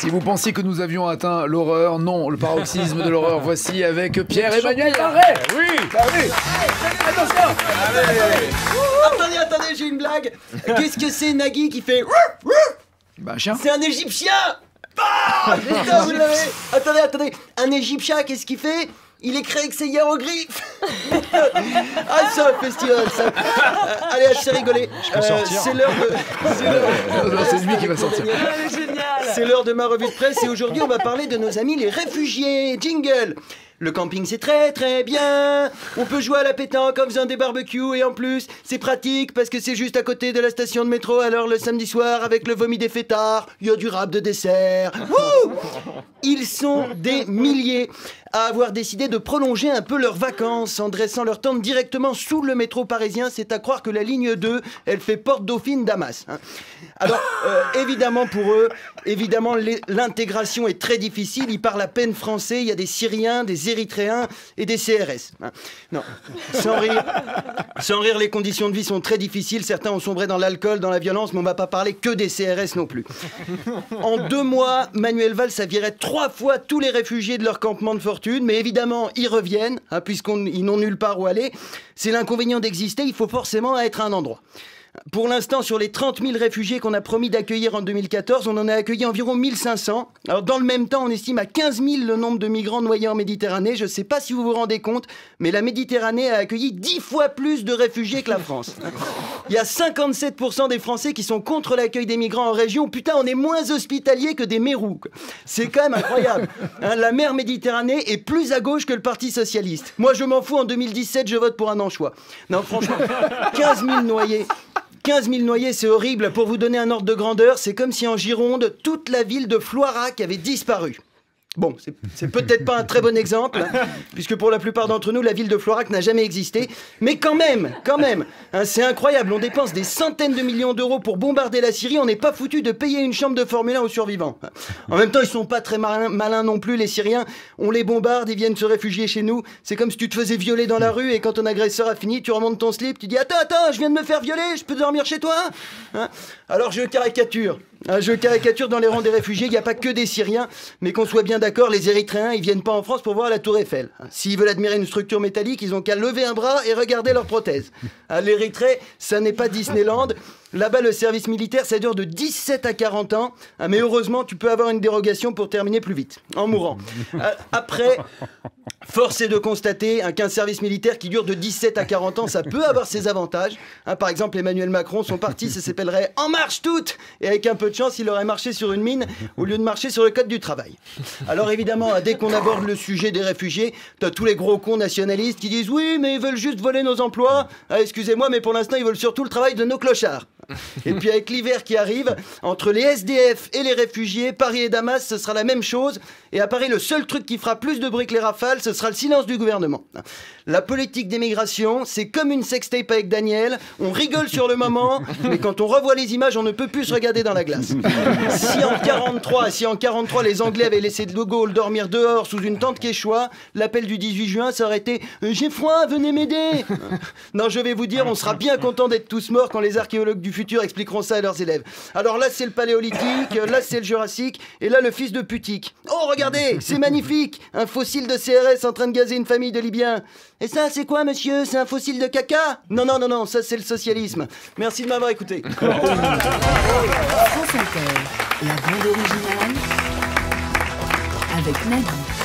Si vous pensiez que nous avions atteint l'horreur, non, le paroxysme de l'horreur, voici avec Pierre-Emmanuel Barret. Oui. Allez, attention. Attendez, j'ai une blague. Qu'est-ce que c'est Nagui qui fait? Bah, un chien. C'est un Égyptien. Ah, putain, vous l'avez. Attendez. Un Égyptien, qu'est-ce qu'il fait? Il écrit avec ses hiéroglyphes. Ah, ça, festival, ça. Allez, assez rigolé. C'est l'heure de... C'est lui qui va sortir. C'est l'heure de ma revue de presse et aujourd'hui, on va parler de nos amis les réfugiés. Jingle. Le camping c'est très bien. On peut jouer à la pétanque en faisant des barbecues et en plus c'est pratique parce que c'est juste à côté de la station de métro. Alors le samedi soir avec le vomi des fêtards, il y a du rap de dessert. Wouh! Ils sont des milliers à avoir décidé de prolonger un peu leurs vacances en dressant leur tente directement sous le métro parisien. C'est à croire que la ligne 2, elle fait porte Dauphine Damas. Alors, évidemment pour eux, l'intégration est très difficile. Ils parlent à peine français. Il y a des Syriens, des Érythréens et des CRS. Non, sans rire, les conditions de vie sont très difficiles. Certains ont sombré dans l'alcool, dans la violence, mais on ne va pas parler que des CRS non plus. En 2 mois, Manuel Valls a viré 3 fois tous les réfugiés de leur campement de fortune. Mais évidemment, ils reviennent, puisqu'ils n'ont nulle part où aller. C'est l'inconvénient d'exister, il faut forcément être à un endroit. Pour l'instant, sur les 30 000 réfugiés qu'on a promis d'accueillir en 2014, on en a accueilli environ 1500. Alors, dans le même temps, on estime à 15 000 le nombre de migrants noyés en Méditerranée. Je ne sais pas si vous vous rendez compte, mais la Méditerranée a accueilli 10 fois plus de réfugiés que la France. Il y a 57% des Français qui sont contre l'accueil des migrants en région. Putain, on est moins hospitaliers que des mérous. C'est quand même incroyable. La mer Méditerranée est plus à gauche que le Parti Socialiste. Moi, je m'en fous, en 2017, je vote pour un anchois. Non, franchement, 15 000 noyés. 15 000 noyés, c'est horrible. Pour vous donner un ordre de grandeur, c'est comme si en Gironde, toute la ville de Floirac avait disparu. Bon, c'est peut-être pas un très bon exemple, puisque pour la plupart d'entre nous, la ville de Floirac n'a jamais existé. Mais quand même, c'est incroyable. On dépense des centaines de millions d'euros pour bombarder la Syrie. On n'est pas foutu de payer une chambre de Formule 1 aux survivants. En même temps, ils sont pas très malins non plus, les Syriens. On les bombarde, ils viennent se réfugier chez nous. C'est comme si tu te faisais violer dans la rue et quand ton agresseur a fini, tu remontes ton slip, tu dis attends, je viens de me faire violer, je peux dormir chez toi? Alors je caricature. Dans les rangs des réfugiés, il n'y a pas que des Syriens, mais qu'on soit bien d'accord, les Érythréens, ils viennent pas en France pour voir la Tour Eiffel. S'ils veulent admirer une structure métallique, ils ont qu'à lever un bras et regarder leurs prothèses. L'Érythrée, ça n'est pas Disneyland. Là-bas, le service militaire, ça dure de 17 à 40 ans. Mais heureusement, tu peux avoir une dérogation pour terminer plus vite, en mourant. Après, force est de constater qu'un service militaire qui dure de 17 à 40 ans, ça peut avoir ses avantages. Par exemple, Emmanuel Macron, son parti, ça s'appellerait « En marche toutes !» Et avec un peu de chance, il aurait marché sur une mine au lieu de marcher sur le code du travail. Alors évidemment, dès qu'on aborde le sujet des réfugiés, t'as tous les gros cons nationalistes qui disent « Oui, mais ils veulent juste voler nos emplois. Excusez-moi, mais pour l'instant, ils veulent surtout le travail de nos clochards. » Et puis avec l'hiver qui arrive, entre les SDF et les réfugiés, Paris et Damas, ce sera la même chose. Et à Paris, le seul truc qui fera plus de bruit que les rafales, ce sera le silence du gouvernement. La politique d'émigration, c'est comme une sextape avec Daniel. On rigole sur le moment, mais quand on revoit les images, on ne peut plus se regarder dans la glace. Si en 43, les Anglais avaient laissé De Gaulle dormir dehors sous une tente quechua, l'appel du 18 juin, ça aurait été « J'ai froid, venez m'aider !» Non, je vais vous dire, on sera bien content d'être tous morts quand les archéologues du futur expliqueront ça à leurs élèves. Alors là, c'est le Paléolithique, là, c'est le Jurassique, et là, le fils de Putique. Oh, regardez, c'est magnifique! Un fossile de CRS en train de gazer une famille de Libyens. Et ça, c'est quoi, monsieur? C'est un fossile de caca? Non, ça, c'est le socialisme. Merci de m'avoir écouté. France Inter, la bande originale avec Nagui.